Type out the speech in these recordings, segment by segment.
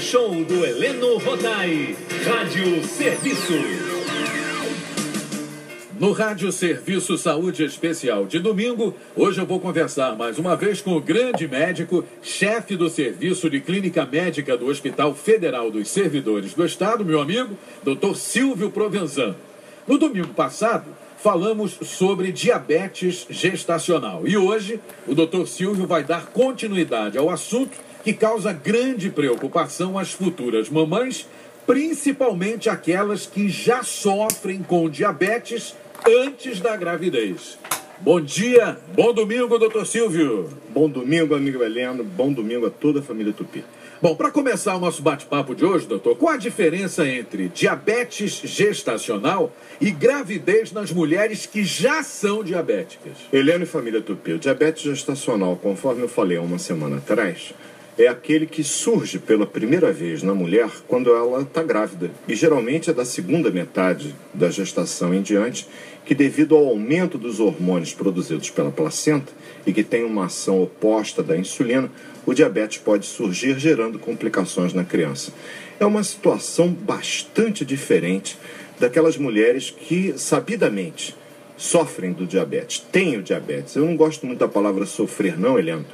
show do Heleno Rodai, Rádio Serviço. No Rádio Serviço Saúde Especial de domingo, hoje eu vou conversar mais uma vez com o grande médico, chefe do Serviço de Clínica Médica do Hospital Federal dos Servidores do Estado, meu amigo, Dr. Silvio Provenzano. No domingo passado, falamos sobre diabetes gestacional e hoje o Dr. Silvio vai dar continuidade ao assunto que causa grande preocupação às futuras mamães, principalmente aquelas que já sofrem com diabetes antes da gravidez. Bom dia, bom domingo, doutor Silvio. Bom domingo, amigo Heleno, bom domingo a toda a família Tupi. Bom, para começar o nosso bate-papo de hoje, doutor, qual a diferença entre diabetes gestacional e gravidez nas mulheres que já são diabéticas? Heleno e família Tupi, o diabetes gestacional, conforme eu falei há uma semana atrás, é aquele que surge pela primeira vez na mulher quando ela está grávida. E geralmente é da segunda metade da gestação em diante, que devido ao aumento dos hormônios produzidos pela placenta e que tem uma ação oposta da insulina, o diabetes pode surgir gerando complicações na criança. É uma situação bastante diferente daquelas mulheres que, sabidamente, sofrem do diabetes, têm o diabetes. Eu não gosto muito da palavra sofrer, não, Heleno,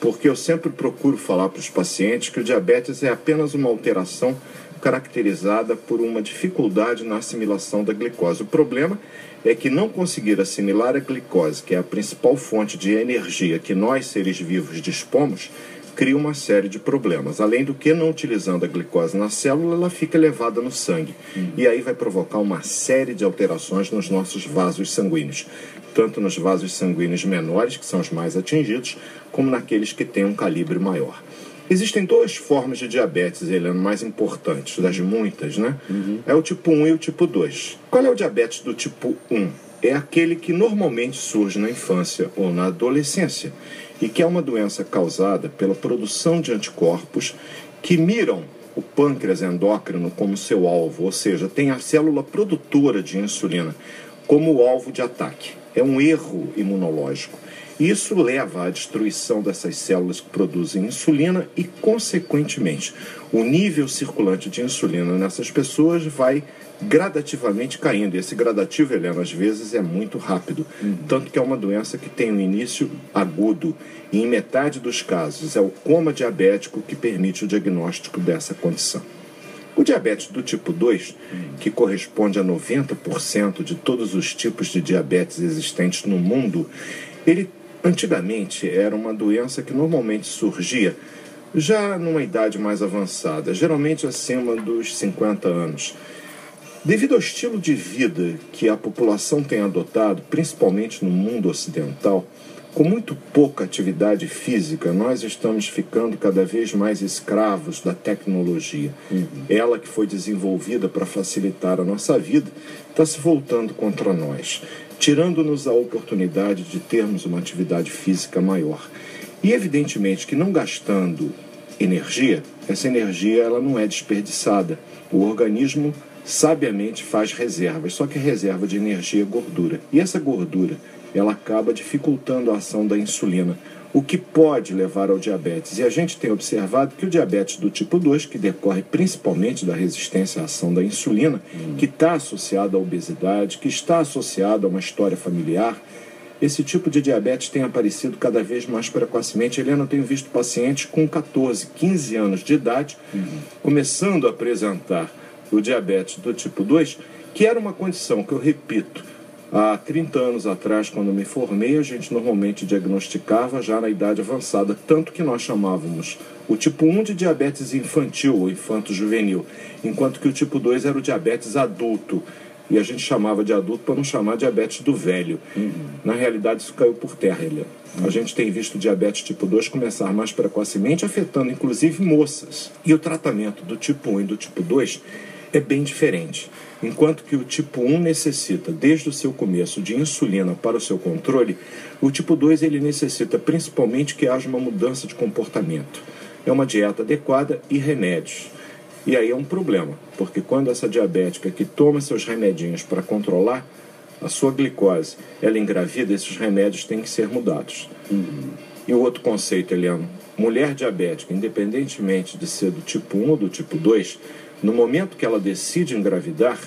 porque eu sempre procuro falar para os pacientes que o diabetes é apenas uma alteração caracterizada por uma dificuldade na assimilação da glicose. O problema é que não conseguir assimilar a glicose, que é a principal fonte de energia que nós, seres vivos, dispomos, cria uma série de problemas. Além do que, não utilizando a glicose na célula, ela fica elevada no sangue. E aí vai provocar uma série de alterações nos nossos vasos sanguíneos. Tanto nos vasos sanguíneos menores, que são os mais atingidos, como naqueles que têm um calibre maior. Existem duas formas de diabetes, Heleno, mais importantes, das muitas, né? É o tipo 1 e o tipo 2. Qual é o diabetes do tipo 1? É aquele que normalmente surge na infância ou na adolescência e que é uma doença causada pela produção de anticorpos que miram o pâncreas endócrino como seu alvo, ou seja, tem a célula produtora de insulina como o alvo de ataque. É um erro imunológico. Isso leva à destruição dessas células que produzem insulina e, consequentemente, o nível circulante de insulina nessas pessoas vai gradativamente caindo. E esse gradativo, Helena, às vezes é muito rápido. Tanto que é uma doença que tem um início agudo. E em metade dos casos é o coma diabético que permite o diagnóstico dessa condição. O diabetes do tipo 2, que corresponde a 90% de todos os tipos de diabetes existentes no mundo, ele antigamente era uma doença que normalmente surgia já numa idade mais avançada, geralmente acima dos 50 anos. Devido ao estilo de vida que a população tem adotado, principalmente no mundo ocidental, com muito pouca atividade física, nós estamos ficando cada vez mais escravos da tecnologia. Ela que foi desenvolvida para facilitar a nossa vida, está se voltando contra nós, tirando-nos a oportunidade de termos uma atividade física maior. E evidentemente que não gastando energia, essa energia ela não é desperdiçada. O organismo sabiamente faz reservas, só que a reserva de energia é gordura. E essa gordura, ela acaba dificultando a ação da insulina, o que pode levar ao diabetes. E a gente tem observado que o diabetes do tipo 2, que decorre principalmente da resistência à ação da insulina, que está associado à obesidade, que está associado a uma história familiar, esse tipo de diabetes tem aparecido cada vez mais precocemente. Helena, eu tenho visto pacientes com 14, 15 anos de idade, começando a apresentar o diabetes do tipo 2, que era uma condição que eu repito, há 30 anos atrás, quando me formei, a gente normalmente diagnosticava já na idade avançada, tanto que nós chamávamos o tipo 1 de diabetes infantil ou infanto-juvenil, enquanto que o tipo 2 era o diabetes adulto. E a gente chamava de adulto para não chamar diabetes do velho. Na realidade, isso caiu por terra, Helena. A gente tem visto o diabetes tipo 2 começar mais precocemente, afetando inclusive moças. E o tratamento do tipo 1 e do tipo 2 é bem diferente. Enquanto que o tipo 1 necessita, desde o seu começo, de insulina para o seu controle, o tipo 2 ele necessita principalmente que haja uma mudança de comportamento. É uma dieta adequada e remédios. E aí é um problema, porque quando essa diabética que toma seus remedinhos para controlar a sua glicose, ela engravida, esses remédios têm que ser mudados. E o outro conceito, Eliano, mulher diabética, independentemente de ser do tipo 1 ou do tipo 2, no momento que ela decide engravidar,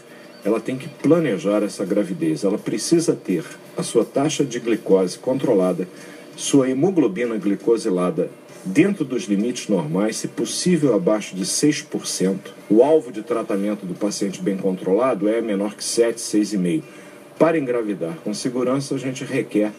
ela tem que planejar essa gravidez. Ela precisa ter a sua taxa de glicose controlada, sua hemoglobina glicosilada dentro dos limites normais, se possível abaixo de 6%. O alvo de tratamento do paciente bem controlado é menor que 7, 6,5%. Para engravidar com segurança, a gente requer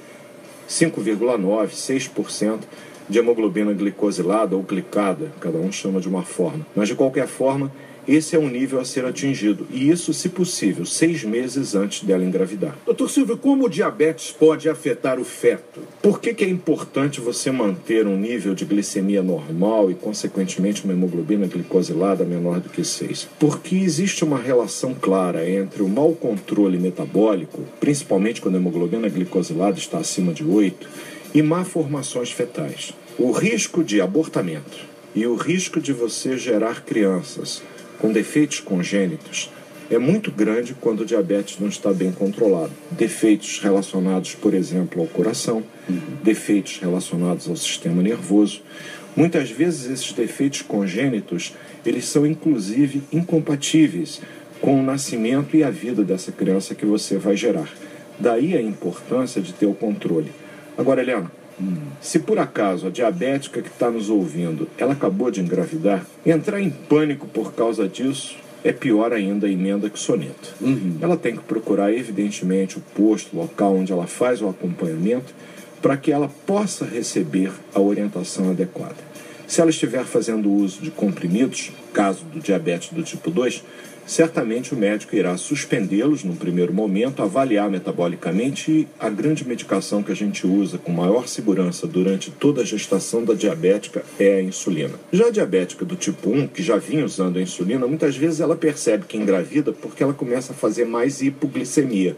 5,9%, 6% de hemoglobina glicosilada ou glicada, cada um chama de uma forma. Mas, de qualquer forma, esse é um nível a ser atingido, e isso, se possível, 6 meses antes dela engravidar. Doutor Silvio, como o diabetes pode afetar o feto? Por que é importante você manter um nível de glicemia normal e, consequentemente, uma hemoglobina glicosilada menor do que 6? Porque existe uma relação clara entre o mau controle metabólico, principalmente quando a hemoglobina glicosilada está acima de 8, e má formações fetais. O risco de abortamento e o risco de você gerar crianças com defeitos congênitos é muito grande quando o diabetes não está bem controlado. Defeitos relacionados, por exemplo, ao coração, defeitos relacionados ao sistema nervoso. Muitas vezes esses defeitos congênitos, eles são inclusive incompatíveis com o nascimento e a vida dessa criança que você vai gerar. Daí a importância de ter o controle. Agora, Helena, se por acaso a diabética que está nos ouvindo, ela acabou de engravidar, entrar em pânico por causa disso é pior ainda a emenda que soneto. Ela tem que procurar, evidentemente, o posto, o local onde ela faz o acompanhamento, para que ela possa receber a orientação adequada. Se ela estiver fazendo uso de comprimidos, caso do diabetes do tipo 2, certamente o médico irá suspendê-los num primeiro momento, avaliar metabolicamente, e a grande medicação que a gente usa com maior segurança durante toda a gestação da diabética é a insulina. Já a diabética do tipo 1, que já vinha usando a insulina, muitas vezes ela percebe que engravida porque ela começa a fazer mais hipoglicemia.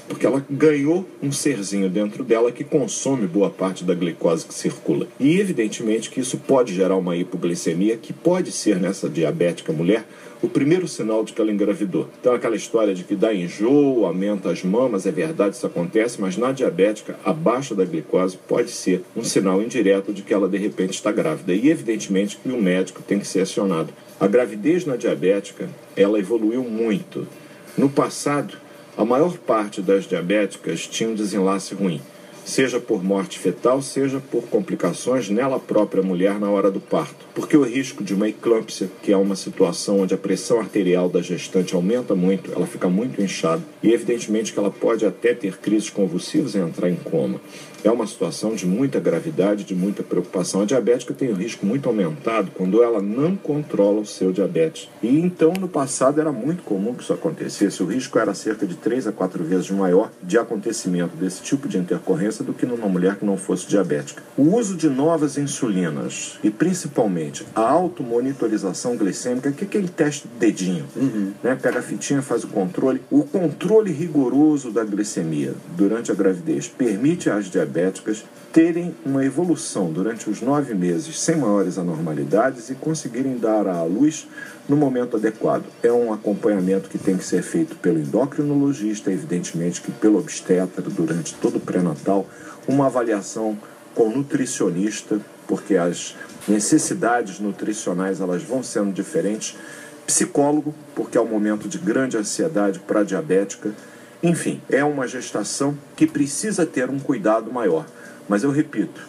Porque ela ganhou um serzinho dentro dela que consome boa parte da glicose que circula. E evidentemente que isso pode gerar uma hipoglicemia, que pode ser nessa diabética mulher o primeiro sinal de que ela engravidou. Então aquela história de que dá enjoo, aumenta as mamas, é verdade, isso acontece, mas na diabética, a baixa da glicose pode ser um sinal indireto de que ela de repente está grávida. E evidentemente que o médico tem que ser acionado. A gravidez na diabética, ela evoluiu muito. No passado, a maior parte das diabéticas tinha um desenlace ruim, seja por morte fetal, seja por complicações nela própria mulher na hora do parto. Porque o risco de uma eclâmpsia, que é uma situação onde a pressão arterial da gestante aumenta muito, ela fica muito inchada, e evidentemente que ela pode até ter crises convulsivas e entrar em coma. É uma situação de muita gravidade, de muita preocupação. A diabética tem o risco muito aumentado quando ela não controla o seu diabetes. E então, no passado, era muito comum que isso acontecesse. O risco era cerca de 3 a 4 vezes maior de acontecimento desse tipo de intercorrência do que numa mulher que não fosse diabética. O uso de novas insulinas e, principalmente, a automonitorização glicêmica, que é aquele teste do dedinho, né? Pega a fitinha, faz o controle. O controle rigoroso da glicemia durante a gravidez permite às diabéticas terem uma evolução durante os 9 meses sem maiores anormalidades e conseguirem dar à luz no momento adequado. É um acompanhamento que tem que ser feito pelo endocrinologista, evidentemente que pelo obstetra durante todo o pré-natal, uma avaliação com o nutricionista, porque as necessidades nutricionais elas vão sendo diferentes, psicólogo, porque é um momento de grande ansiedade para a diabética. Enfim, é uma gestação que precisa ter um cuidado maior. Mas eu repito,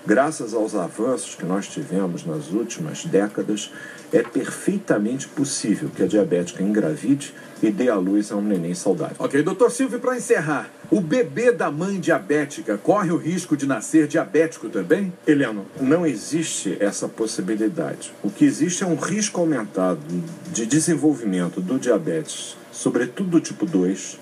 graças aos avanços que nós tivemos nas últimas décadas, é perfeitamente possível que a diabética engravide e dê à luz a um neném saudável. Ok, doutor Silvio, para encerrar, o bebê da mãe diabética corre o risco de nascer diabético também? Helena, não existe essa possibilidade. O que existe é um risco aumentado de desenvolvimento do diabetes, sobretudo do tipo 2,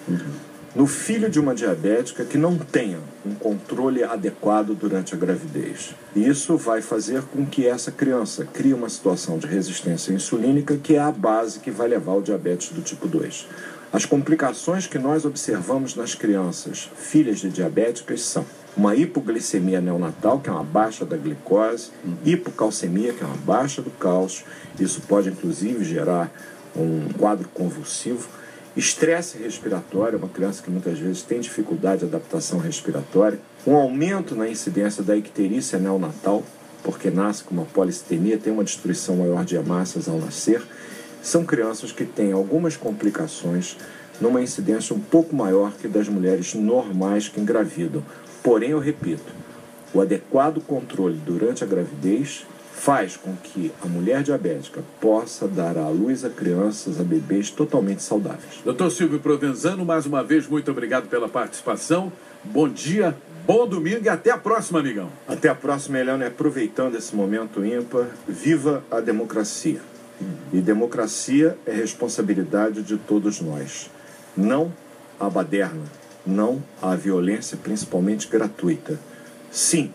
no filho de uma diabética que não tenha um controle adequado durante a gravidez. E isso vai fazer com que essa criança crie uma situação de resistência insulínica, que é a base que vai levar ao diabetes do tipo 2. As complicações que nós observamos nas crianças filhas de diabéticas são uma hipoglicemia neonatal, que é uma baixa da glicose, hipocalcemia, que é uma baixa do cálcio. Isso pode inclusive gerar um quadro convulsivo. Estresse respiratório, uma criança que muitas vezes tem dificuldade de adaptação respiratória, um aumento na incidência da icterícia neonatal, porque nasce com uma polissemia, tem uma destruição maior de hemácias ao nascer. São crianças que têm algumas complicações numa incidência um pouco maior que das mulheres normais que engravidam. Porém, eu repito, o adequado controle durante a gravidez faz com que a mulher diabética possa dar à luz a crianças, a bebês totalmente saudáveis. Dr. Silvio Provenzano, mais uma vez, muito obrigado pela participação. Bom dia, bom domingo e até a próxima, amigão. Até a próxima, Eliane. Aproveitando esse momento ímpar, viva a democracia. E democracia é responsabilidade de todos nós. Não à baderna, não à violência, principalmente gratuita. Sim,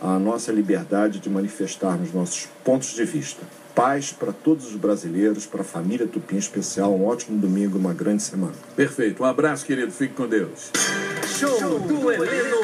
à nossa liberdade de manifestarmos nossos pontos de vista. Paz para todos os brasileiros, para a família Tupim em especial. Um ótimo domingo, uma grande semana. Perfeito. Um abraço, querido. Fique com Deus. Show do Heleno.